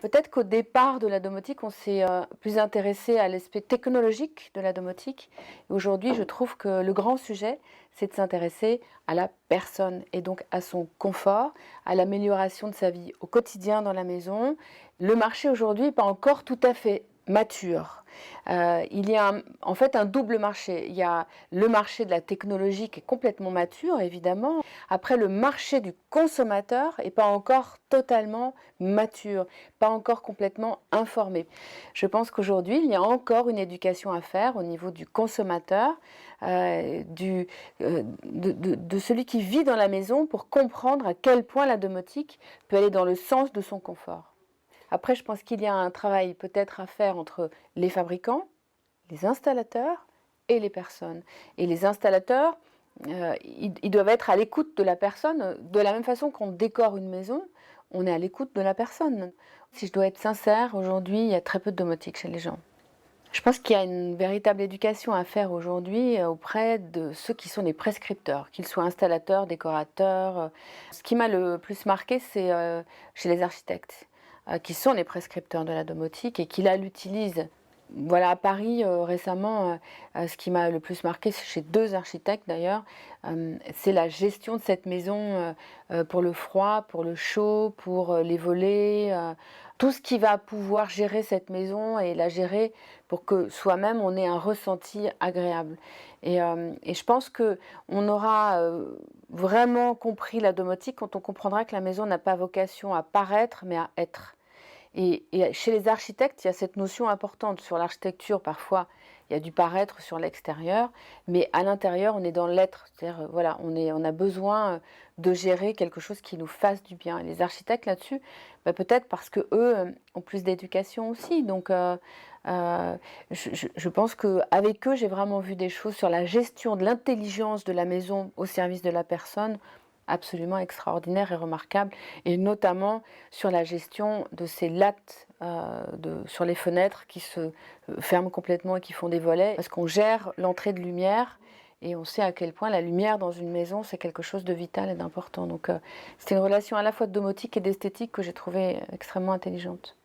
Peut-être qu'au départ de la domotique, on s'est plus intéressé à l'aspect technologique de la domotique. Et aujourd'hui, je trouve que le grand sujet, c'est de s'intéresser à la personne et donc à son confort, à l'amélioration de sa vie au quotidien dans la maison. Le marché aujourd'hui n'est pas encore tout à fait mature. Il y a en fait un double marché. Il y a le marché de la technologie qui est complètement mature, évidemment. Après, le marché du consommateur n'est pas encore totalement mature, pas encore complètement informé. Je pense qu'aujourd'hui, il y a encore une éducation à faire au niveau du consommateur, de celui qui vit dans la maison pour comprendre à quel point la domotique peut aller dans le sens de son confort. Après, je pense qu'il y a un travail peut-être à faire entre les fabricants, les installateurs et les personnes. Et les installateurs, ils doivent être à l'écoute de la personne, de la même façon qu'on décore une maison, on est à l'écoute de la personne. Si je dois être sincère, aujourd'hui, il y a très peu de domotique chez les gens. Je pense qu'il y a une véritable éducation à faire aujourd'hui auprès de ceux qui sont les prescripteurs, qu'ils soient installateurs, décorateurs. Ce qui m'a le plus marqué, c'est chez les architectes, qui sont les prescripteurs de la domotique et qui là l'utilisent. Voilà, à Paris, récemment, ce qui m'a le plus marqué, c'est chez 2 architectes d'ailleurs, c'est la gestion de cette maison, pour le froid, pour le chaud, pour, les volets, tout ce qui va pouvoir gérer cette maison et la gérer pour que soi-même on ait un ressenti agréable. Et je pense qu'on aura, vraiment compris la domotique quand on comprendra que la maison n'a pas vocation à paraître, mais à être. Et chez les architectes, il y a cette notion importante. Sur l'architecture, parfois, il y a du paraître sur l'extérieur, mais à l'intérieur, on est dans l'être. C'est-à-dire, voilà, on a besoin de gérer quelque chose qui nous fasse du bien. Et les architectes, là-dessus, bah, peut-être parce qu'eux ont plus d'éducation aussi. Donc, je pense qu'avec eux, j'ai vraiment vu des choses sur la gestion de l'intelligence de la maison au service de la personne absolument extraordinaire et remarquable, et notamment sur la gestion de ces lattes sur les fenêtres qui se ferment complètement et qui font des volets, parce qu'on gère l'entrée de lumière et on sait à quel point la lumière dans une maison, c'est quelque chose de vital et d'important. Donc c'était une relation à la fois de domotique et d'esthétique que j'ai trouvée extrêmement intelligente.